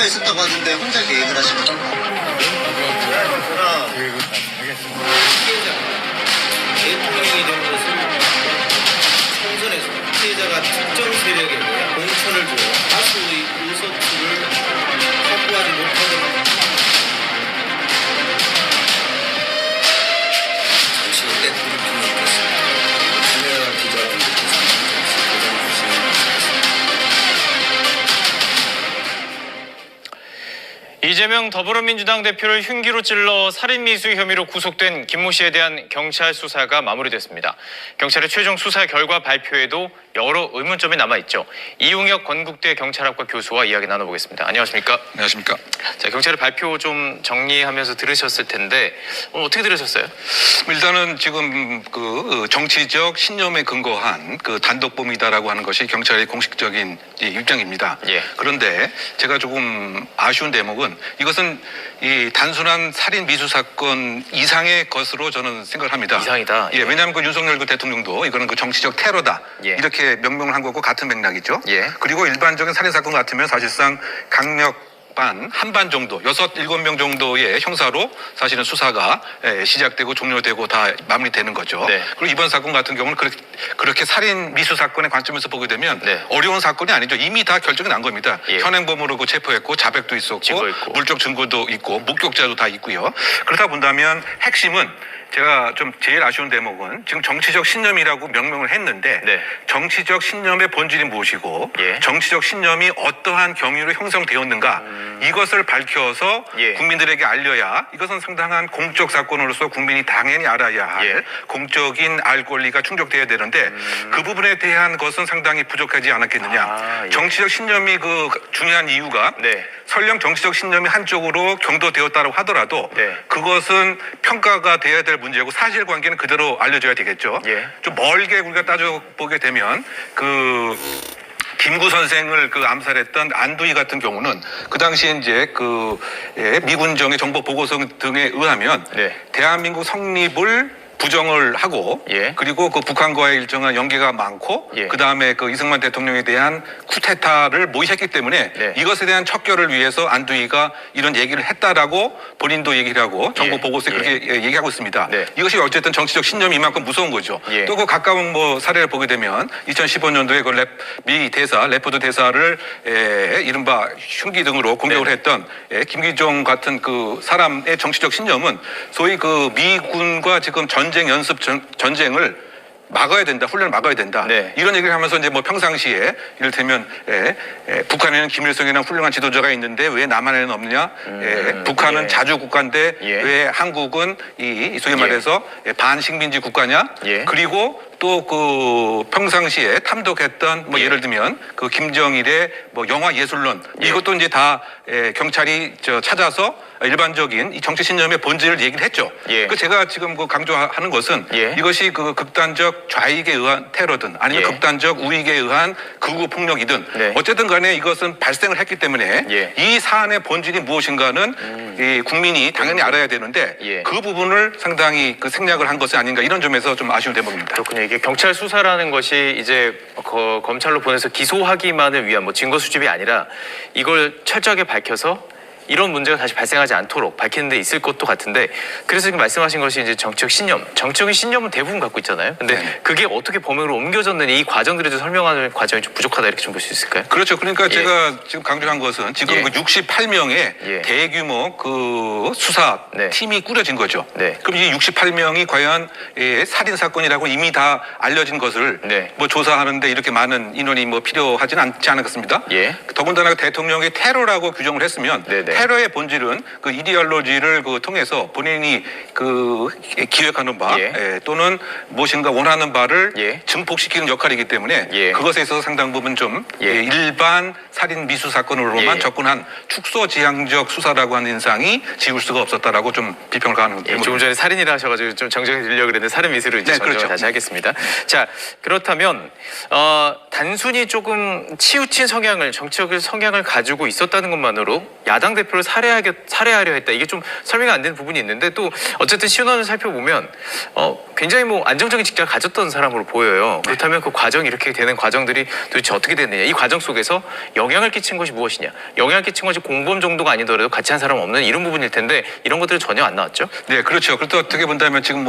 계획자가 있었다고 하는데 혼자 계획을 하신 거죠? 그러나 피해자가 대통령이 된 것을 총선에서 피해자가 특정 세력에게 공천을 주어 다수의 의석수를 확보하지 못하는 잠시 후 대통령이 있겠습니다. 카메라 기자분들께서 잠시 고정 주시면 감사하겠습니다. 이재명 더불어민주당 대표를 흉기로 찔러 살인미수 혐의로 구속된 김모 씨에 대한 경찰 수사가 마무리됐습니다. 경찰의 최종 수사 결과 발표에도 여러 의문점이 남아있죠. 이용혁 건국대 경찰학과 교수와 이야기 나눠보겠습니다. 안녕하십니까? 안녕하십니까? 자, 경찰의 발표 좀 정리하면서 들으셨을 텐데 오늘 어떻게 들으셨어요? 일단은 지금 그 정치적 신념에 근거한 그 단독범이다라고 하는 것이 경찰의 공식적인 입장입니다. 예. 그런데 제가 조금 아쉬운 대목은 이것은 이 단순한 살인 미수 사건 이상의 것으로 저는 생각을 합니다. 이상이다. 예, 왜냐하면 그 윤석열 그 대통령도 이거는 그 정치적 테러다 예. 이렇게 명명을 한 거고 같은 맥락이죠. 예. 그리고 일반적인 살인 사건 같으면 사실상 강력 한반 정도, 6, 7명 정도의 형사로 사실은 수사가 시작되고 종료되고 다 마무리되는 거죠. 네. 그리고 이번 사건 같은 경우는 그렇게 살인 미수 사건의 관점에서 보게 되면 네. 어려운 사건이 아니죠. 이미 다 결정이 난 겁니다. 예. 현행범으로 체포했고 자백도 있었고 증거 있고. 물적 증거도 있고 목격자도 다 있고요. 그러다 본다면 핵심은 제가 좀 제일 아쉬운 대목은 지금 정치적 신념이라고 명명을 했는데 네. 정치적 신념의 본질이 무엇이고 예. 정치적 신념이 어떠한 경위로 형성되었는가 이것을 밝혀서 예. 국민들에게 알려야 이것은 상당한 공적 사건으로서 국민이 당연히 알아야 할 예. 공적인 알 권리가 충족돼야 되는데 그 부분에 대한 것은 상당히 부족하지 않았겠느냐. 아, 예. 정치적 신념이 그 중요한 이유가 네. 설령 정치적 신념이 한쪽으로 경도되었다고 하더라도 네. 그것은 평가가 돼야 될 문제고 사실관계는 그대로 알려줘야 되겠죠. 예. 좀 멀게 우리가 따져보게 되면 그 김구 선생을 그 암살했던 안두희 같은 경우는 그 당시에 이제 그 미군정의 정보 보고서 등에 의하면 네. 대한민국 성립을 부정을 하고 예. 그리고 그 북한과의 일정한 연계가 많고 예. 그 다음에 그 이승만 대통령에 대한 쿠데타를 모의했기 때문에 네. 이것에 대한 척결을 위해서 안두희가 이런 얘기를 했다라고 본인도 얘기를 하고 정보 예. 보고서에 예. 그렇게 얘기하고 있습니다. 네. 이것이 어쨌든 정치적 신념이 이만큼 무서운 거죠. 예. 또 그 가까운 뭐 사례를 보게 되면 2015년도에 그 미 대사 레포드 대사를 이른바 흉기 등으로 공격을 네. 했던 김기종 같은 그 사람의 정치적 신념은 소위 그 미군과 지금 전쟁 연습 전쟁을 막아야 된다, 훈련을 막아야 된다. 네. 이런 얘기를 하면서 이제 뭐 평상시에 이를테면 북한에는 김일성이라는 훌륭한 지도자가 있는데 왜 남한에는 없느냐? 북한은 예. 자주 국가인데 예. 왜 한국은 이 소위 말해서 반식민지 국가냐? 예. 그리고 또 그 평상시에 탐독했던 뭐 예. 예를 들면 그 김정일의 뭐 영화 예술론 예. 이것도 이제 다 경찰이 찾아서 일반적인 이 정치 신념의 본질을 얘기를 했죠. 예. 그 제가 지금 그 강조하는 것은 예. 이것이 그 극단적 좌익에 의한 테러든 아니면 예. 극단적 우익에 의한 극우 폭력이든 네. 어쨌든 간에 이것은 발생을 했기 때문에 예. 이 사안의 본질이 무엇인가는 이 국민이 당연히 알아야 되는데 예. 그 부분을 상당히 그 생략을 한 것이 아닌가 이런 점에서 좀 아쉬운 대목입니다. 그렇군요. 이게 경찰 수사라는 것이 이제 검찰로 보내서 기소하기만을 위한 뭐 증거 수집이 아니라 이걸 철저하게 밝혀서 이런 문제가 다시 발생하지 않도록 밝히는 데 있을 것도 같은데 그래서 지금 말씀하신 것이 이제 정치적 신념, 정치적인 신념은 대부분 갖고 있잖아요. 근데 네. 그게 어떻게 범행으로 옮겨졌느냐 이 과정들에 대해서 설명하는 과정이 좀 부족하다 이렇게 좀 볼 수 있을까요? 그렇죠. 그러니까 예. 제가 지금 강조한 것은 지금 예. 그 68명의 예. 대규모 그 수사 네. 팀이 꾸려진 거죠. 네. 그럼 이 68명이 과연 살인 사건이라고 이미 다 알려진 것을 네. 뭐 조사하는데 이렇게 많은 인원이 뭐 필요하지는 않지 않겠습니까? 예. 더군다나 대통령이 테러라고 규정을 했으면 네네. 테러의 본질은 그 이데올로지를 그 통해서 본인이 그 기획하는 바 예. 또는 무엇인가 원하는 바를 예. 증폭시키는 역할이기 때문에 예. 그것에 있어서 상당 부분 좀 예. 일반 살인 미수 사건으로만 예. 접근한 축소지향적 수사라고 하는 인상이 지울 수가 없었다라고 좀 비평을 가하는 예, 조금 전에 살인이라 하셔가지고 좀 정정해 드리려고 그랬는데 살인 미수로 이제 네, 정정을 그렇죠. 다시 하겠습니다. 자, 그렇다면 단순히 조금 치우친 성향을 정치적 성향을 가지고 있었다는 것만으로 야당 당대표를 살해하려 했다. 이게 좀 설명이 안 되는 부분이 있는데 또 어쨌든 신원을 살펴보면 굉장히 뭐 안정적인 직장을 가졌던 사람으로 보여요. 그렇다면 그 과정이 이렇게 되는 과정들이 도대체 어떻게 됐느냐. 이 과정 속에서 영향을 끼친 것이 무엇이냐. 영향을 끼친 것이 공범 정도가 아니더라도 같이 한 사람 없는 이런 부분일 텐데 이런 것들은 전혀 안 나왔죠. 네, 그렇죠. 그래도 어떻게 본다면 지금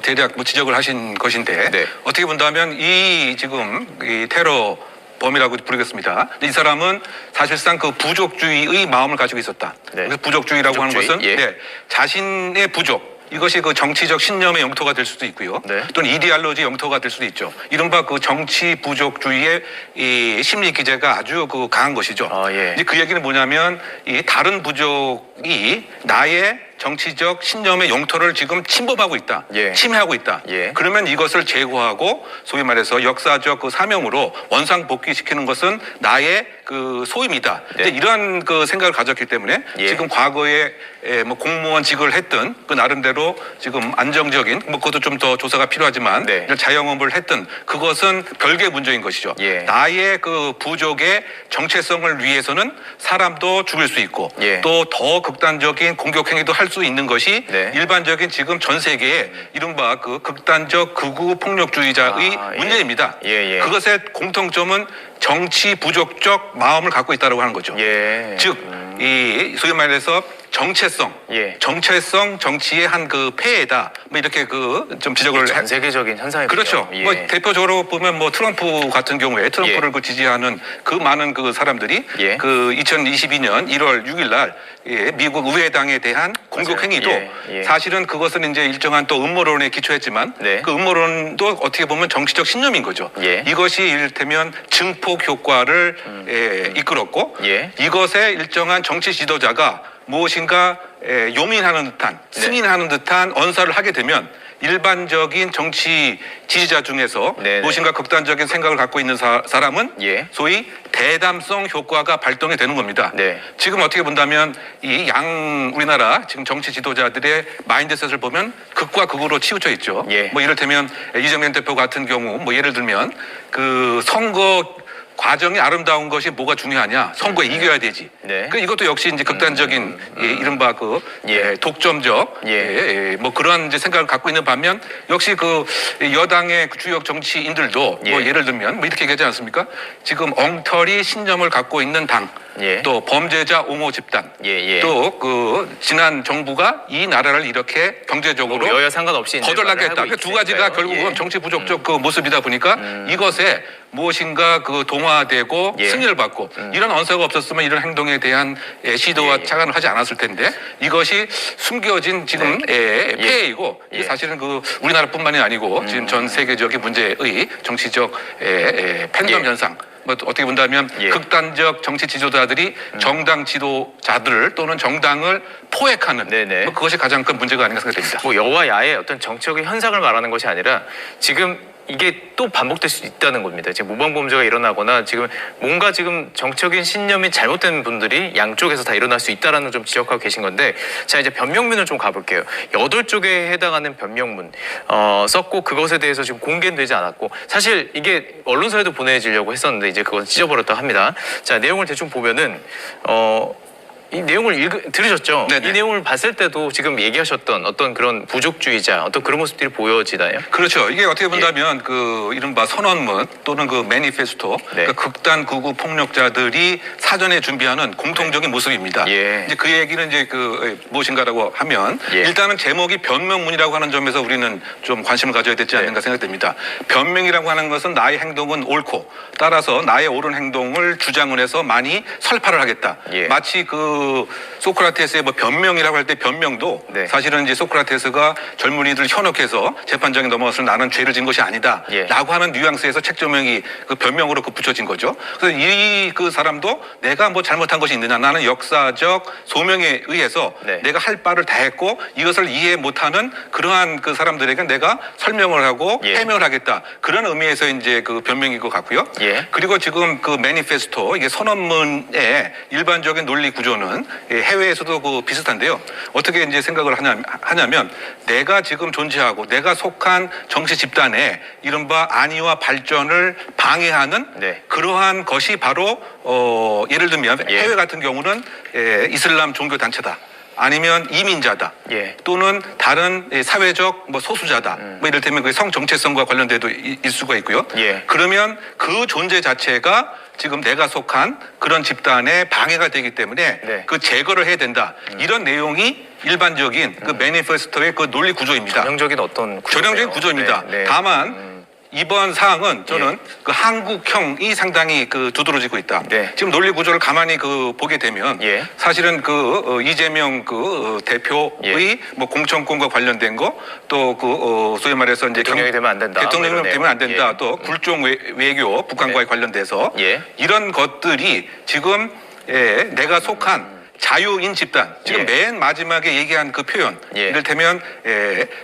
대략 지적을 하신 것인데 네. 어떻게 본다면 이 지금 이 테러 범이라고 부르겠습니다. 이 사람은 사실상 그 부족주의의 마음을 가지고 있었다. 네. 그래서 부족주의라고 하는 부족주의? 것은 예. 네, 자신의 부족 이것이 그 정치적 신념의 영토가 될 수도 있고요. 네. 또는 이데올로지 영토가 될 수도 있죠. 이른바 그 정치 부족주의의 이 심리 기제가 아주 그 강한 것이죠. 예. 이제 그 얘기는 뭐냐면 이 다른 부족이 나의 정치적 신념의 영토를 지금 침범하고 있다. 예. 침해하고 있다. 예. 그러면 이것을 제거하고 소위 말해서 역사적 그 사명으로 원상복귀시키는 것은 나의 그 소임이다. 네. 이제 이러한 그 생각을 가졌기 때문에 예. 지금 과거에 뭐 공무원직을 했던 그 나름대로 지금 안정적인 뭐 그것도 좀 더 조사가 필요하지만 네. 이런 자영업을 했던 그것은 별개의 문제인 것이죠. 예. 나의 그 부족의 정체성을 위해서는 사람도 죽일 수 있고 예. 또 더 극단적인 공격 행위도 할 수 있는 것이 네. 일반적인 지금 전 세계의 이른바 그 극단적 극우 폭력주의자의 예. 문제입니다. 예. 그것의 공통점은 정치 부족적 마음을 갖고 있다고 하는 거죠. 예. 즉, 이 소위 말해서 정체성, 예. 정체성 정치의 한 그 폐해다. 뭐 이렇게 그 좀 지적을 전 세계적인 현상이군요. 그렇죠. 예. 뭐 대표적으로 보면 뭐 트럼프 같은 경우에 트럼프를 예. 그 지지하는 그 많은 그 사람들이 예. 그 2022년 1월 6일 날 미국 의회당에 대한 공격 맞아요. 행위도 예. 사실은 그것은 이제 일정한 또 음모론에 기초했지만 네. 그 음모론도 어떻게 보면 정치적 신념인 거죠. 예. 이것이 이를테면 증폭 효과를 이끌었고 예. 이것에 일정한 정치 지도자가 무엇인가 용인하는 듯한 네. 승인하는 듯한 언사를 하게 되면 일반적인 정치 지지자 중에서 네네. 무엇인가 극단적인 생각을 갖고 있는 사람은 예. 소위 대담성 효과가 발동이 되는 겁니다. 네. 지금 어떻게 본다면 이 우리나라 지금 정치 지도자들의 마인드셋을 보면 극과 극으로 치우쳐 있죠. 예. 뭐 이를테면 이정현 대표 같은 경우 뭐 예를 들면 그 선거 과정이 아름다운 것이 뭐가 중요하냐? 선거에 이겨야 되지. 네. 그 이것도 역시 이제 극단적인 이른바 그 예. 독점적 뭐 그러한 이제 생각을 갖고 있는 반면 역시 그 여당의 그 주요 정치인들도 예. 뭐 예를 들면 뭐 이렇게 얘기하지 않습니까? 지금 엉터리 신념을 갖고 있는 당, 예. 또 범죄자 옹호 집단, 예. 또 그 지난 정부가 이 나라를 이렇게 경제적으로 여야 상관없이 이제 거덜나게 했다. 말을 하고 그 두 가지가 있으니까요. 결국은 예. 정치 부족적 그 모습이다 보니까 이것에 무엇인가 그 동화되고 예. 승인을 받고 이런 언사가 없었으면 이런 행동에 대한 시도와 예. 착안을 하지 않았을 텐데 이것이 숨겨진 지금 폐해이고 예. 이게 사실은 그 우리나라뿐만이 아니고 지금 전 세계적인 문제의 정치적 팬덤 예. 현상. 뭐 어떻게 본다면 예. 극단적 정치 지도자들이 정당 지도자들을 또는 정당을 포획하는 네네. 뭐 그것이 가장 큰 문제가 아닌가 생각됩니다. 뭐 여와 야의 어떤 정치적인 현상을 말하는 것이 아니라 지금 이게 또 반복될 수 있다는 겁니다. 지금 모방범죄가 일어나거나 지금 뭔가 지금 정치적인 신념이 잘못된 분들이 양쪽에서 다 일어날 수 있다는 걸 좀 지적하고 계신 건데 자 이제 변명문을 좀 가볼게요. 8쪽에 해당하는 변명문 썼고 그것에 대해서 지금 공개는 되지 않았고 사실 이게 언론사에도 보내지려고 했었는데 이제 그건 찢어버렸다고 합니다. 자 내용을 대충 보면은 이 내용을 들으셨죠? 네네. 이 내용을 봤을 때도 지금 얘기하셨던 어떤 그런 부족주의자 어떤 그런 모습들이 보여지나요? 그렇죠. 이게 어떻게 본다면 그 이른바 선언문 또는 그 매니페스토 네. 그 극단 극우 폭력자들이 사전에 준비하는 공통적인 모습입니다. 예. 이제 그 얘기는 이제 그 무엇인가라고 하면 예. 일단은 제목이 변명문이라고 하는 점에서 우리는 좀 관심을 가져야 되지 않는가 생각됩니다. 변명이라고 하는 것은 나의 행동은 옳고 따라서 나의 옳은 행동을 주장을 해서 많이 설파를 하겠다. 예. 마치 그 소크라테스의 뭐 변명이라고 할 때 변명도 네. 사실은 이제 소크라테스가 젊은이들 현혹해서 재판장에 넘어가서 나는 죄를 진 것이 아니다. 예. 라고 하는 뉘앙스에서 책 조명이 그 변명으로 그 붙여진 거죠. 그래서 이 그 사람도 내가 뭐 잘못한 것이 있느냐. 나는 역사적 소명에 의해서 네. 내가 할 바를 다 했고 이것을 이해 못하는 그러한 그 사람들에게 내가 설명을 하고 예. 해명을 하겠다. 그런 의미에서 이제 그 변명인 것 같고요. 예. 그리고 지금 그 매니페스토 이게 선언문의 일반적인 논리 구조는 거는 해외에서도 그 비슷한데요. 어떻게 이제 생각을 하냐면 내가 지금 존재하고 내가 속한 정치 집단의 이른바 안위와 발전을 방해하는 네. 그러한 것이 바로 예를 들면 예. 해외 같은 경우는 이슬람 종교 단체다. 아니면 이민자다. 예. 또는 다른 사회적 뭐 소수자다. 뭐 이를테면 그 성 정체성과 관련돼도 일 수가 있고요. 예. 그러면 그 존재 자체가 지금 내가 속한 그런 집단에 방해가 되기 때문에 네. 그 제거를 해야 된다. 이런 내용이 일반적인 그 매니페스토의 그 논리 구조입니다. 전형적인 어떤 구조네요. 전형적인 구조입니다. 네, 네. 다만 이번 사항은 저는 그 한국형이 상당히 그 두드러지고 있다. 네. 지금 논리 구조를 가만히 그 보게 되면 예. 사실은 그 이재명 그 대표의 예. 뭐 공천권과 관련된 거 또 그 소위 말해서 이제 대통령이 되면 안 된다. 대통령이 뭐 이런 되면 안 된다. 내용. 또 굴종 외교 북한과의 네. 관련돼서 예. 이런 것들이 지금 내가 속한 자유인 집단 지금 예. 맨 마지막에 얘기한 그 표현 예. 이를테면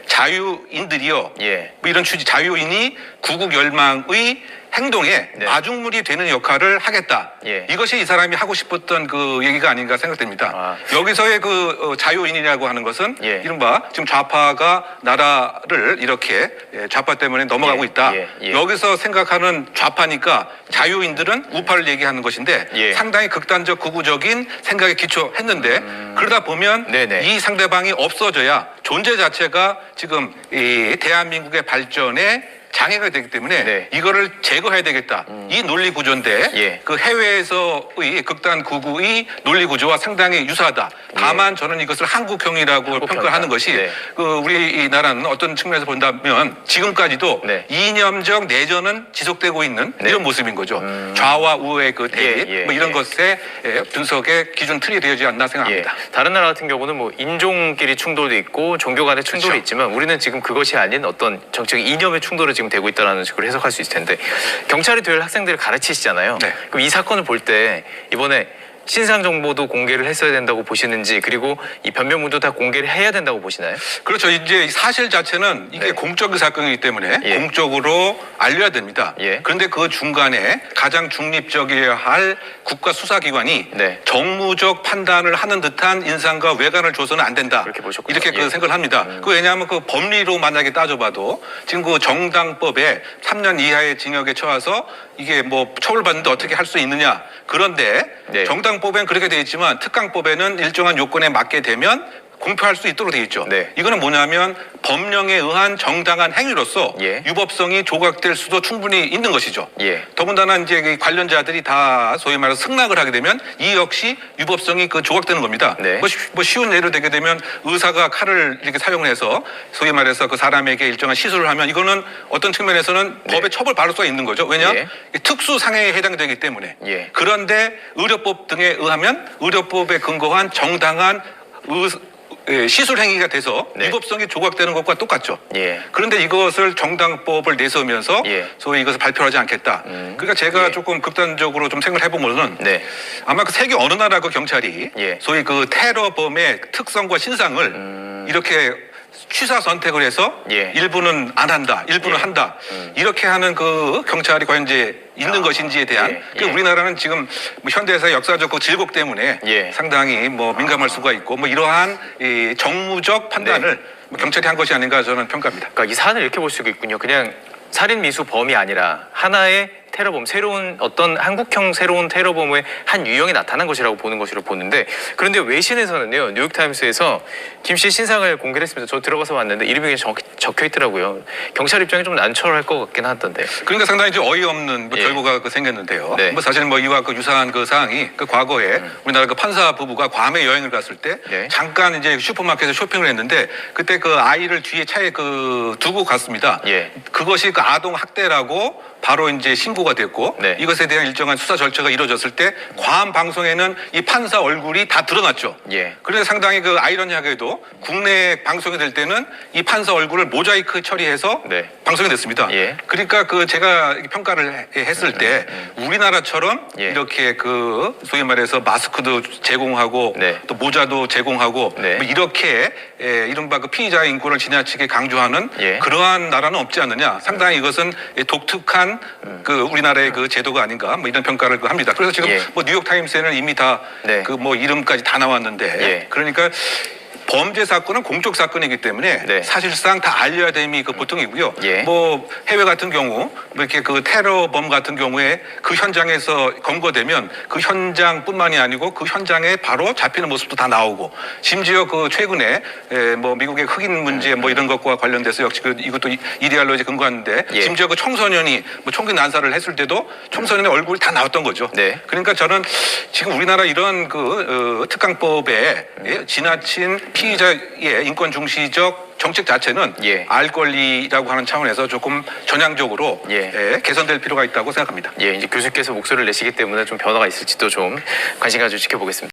자유인들이요 예. 뭐 이런 취지 자유인이 구국 열망의 행동에 네. 마중물이 되는 역할을 하겠다. 예. 이것이 이 사람이 하고 싶었던 그 얘기가 아닌가 생각됩니다. 아. 여기서의 그 자유인이라고 하는 것은 예. 이른바 지금 좌파가 나라를 이렇게 좌파 때문에 넘어가고 예. 있다. 예. 예. 여기서 생각하는 좌파니까 자유인들은 우파를 얘기하는 것인데 예. 상당히 극단적 극우적인 생각에 기초했는데 그러다 보면 네네. 이 상대방이 없어져야 존재 자체가 지금 이 대한민국의 발전에 장애가 되기 때문에 네. 이거를 제거해야 되겠다. 이 논리 구조인데 예. 그 해외에서의 극단 극우의 논리 구조와 상당히 유사하다. 다만 저는 이것을 한국형이라고 한국형이다. 평가하는 것이 네. 그 우리 이 나라는 어떤 측면에서 본다면 지금까지도 네. 이념적 내전은 지속되고 있는 네. 이런 모습인 거죠. 좌와 우의 그 대립 예, 예, 뭐 이런 예. 것의 분석의 기준 틀이 되어지 않나 예. 생각합니다. 다른 나라 같은 경우는 뭐 인종끼리 충돌도 있고 종교 간의 충돌이 그렇죠. 있지만 우리는 지금 그것이 아닌 어떤 정치적 이념의 충돌을 지금 되고 있다는 식으로 해석할 수 있을 텐데 경찰이 될 학생들을 가르치시잖아요. 네. 그럼 이 사건을 볼 때 이번에 신상 정보도 공개를 했어야 된다고 보시는지 그리고 이 변명문도 다 공개를 해야 된다고 보시나요? 그렇죠. 이제 사실 자체는 이게 네. 공적인 사건이기 때문에 예. 공적으로 알려야 됩니다. 예. 그런데 그 중간에 가장 중립적이어야 할 국가 수사기관이 네. 정무적 판단을 하는 듯한 인상과 외관을 줘서는 안 된다. 그렇게 보셨군요. 이렇게 그 예. 생각을 합니다. 그 왜냐하면 그 법리로 만약에 따져봐도 지금 그 정당법에 3년 이하의 징역에 처해서 이게 뭐 처벌받는데 어떻게 할 수 있느냐. 그런데 네. 정당법에는 그렇게 되어 있지만 특강법에는 일정한 요건에 맞게 되면 공표할 수 있도록 되어 있죠. 네. 이거는 뭐냐면 법령에 의한 정당한 행위로서 예. 유법성이 조각될 수도 충분히 있는 것이죠. 예. 더군다나 이제 그 관련자들이 다 소위 말해서 승낙을 하게 되면 이 역시 유법성이 그 조각되는 겁니다. 네. 뭐 쉬운 예로 되게 되면 의사가 칼을 이렇게 사용을 해서 소위 말해서 그 사람에게 일정한 시술을 하면 이거는 어떤 측면에서는 네. 법에 처벌받을 수가 있는 거죠. 왜냐? 예. 특수 상해에 해당되기 때문에. 예. 그런데 의료법 등에 의하면 의료법에 근거한 정당한 시술 행위가 돼서 네. 유법성이 조각되는 것과 똑같죠. 예. 그런데 이것을 정당법을 내세우면서 예. 소위 이것을 발표하지 않겠다. 그러니까 제가 예. 조금 극단적으로 좀 생각을 해보면은 네. 아마 그 세계 어느 나라 그 경찰이 예. 소위 그 테러범의 특성과 신상을 이렇게 취사 선택을 해서 예. 일부는 안 한다, 일부는 예. 한다. 이렇게 하는 그 경찰이 과연 이제 있는 것인지에 대한 예. 그 예. 우리나라는 지금 뭐 현대사의 역사적 그 질곡 때문에 예. 상당히 뭐 민감할 수가 있고 뭐 이러한 이 정무적 판단을 뭐 경찰이 한 것이 아닌가 저는 평가합니다. 그러니까 이 사안을 이렇게 볼 수 있군요. 그냥 살인 미수 범이 아니라 하나의 테러범, 새로운 어떤 한국형 새로운 테러범의 한 유형이 나타난 것이라고 보는 것으로 보는데 그런데 외신에서는요 뉴욕타임스에서 김 씨의 신상을 공개를 했습니다. 저 들어가서 봤는데 이름이 적혀 있더라고요. 경찰 입장이 좀 난처할 것 같긴 하던데. 그러니까 상당히 좀 어이없는 뭐 예. 결과가 그 생겼는데요. 네. 뭐 사실 뭐 이와 그 유사한 그 사항이 그 과거에 우리나라 그 판사 부부가 괌에 여행을 갔을 때 네. 잠깐 이제 슈퍼마켓에서 쇼핑을 했는데 그때 그 아이를 뒤에 차에 그 두고 갔습니다. 예. 그것이 그 아동 학대라고 바로 이제 신고가 됐고 네. 이것에 대한 일정한 수사 절차가 이루어졌을 때 괌 방송에는 이 판사 얼굴이 다 드러났죠. 예. 그래서 상당히 그 아이러니하게도 국내 방송이 될 때는 이 판사 얼굴을 모자이크 처리해서 네. 방송이 됐습니다. 예. 그러니까 그 제가 평가를 했을 때 우리나라처럼 예. 이렇게 그 소위 말해서 마스크도 제공하고 네. 또 모자도 제공하고 네. 뭐 이렇게 이른바 그 피의자의 인권을 지나치게 강조하는 예. 그러한 나라는 없지 않느냐. 상당히 이것은 독특한 위한 그 우리나라의 그 제도가 아닌가 뭐 이런 평가를 합니다. 그래서 지금 예. 뭐 뉴욕 타임스에는 이미 다 네. 그 뭐 이름까지 다 나왔는데 예. 그러니까 범죄 사건은 공적 사건이기 때문에 네. 사실상 다 알려야 됨이 그 보통이고요. 예. 뭐 해외 같은 경우 뭐 이렇게 그 테러범 같은 경우에 그 현장에서 검거되면 그 현장뿐만이 아니고 그 현장에 바로 잡히는 모습도 다 나오고 심지어 그 최근에 뭐 미국의 흑인 문제 뭐 이런 것과 관련돼서 역시 그 이것도 이데알로에 근거하는데 예. 심지어 그 청소년이 뭐 총기 난사를 했을 때도 청소년의 얼굴이 다 나왔던 거죠. 네. 그러니까 저는 지금 우리나라 이런 그 특강법에 지나친 피의자의 인권 중시적 정책 자체는 예. 알 권리라고 하는 차원에서 조금 전향적으로 예. 개선될 필요가 있다고 생각합니다. 예, 이제 교수께서 목소리를 내시기 때문에 좀 변화가 있을지도 좀 관심 가지고 지켜보겠습니다.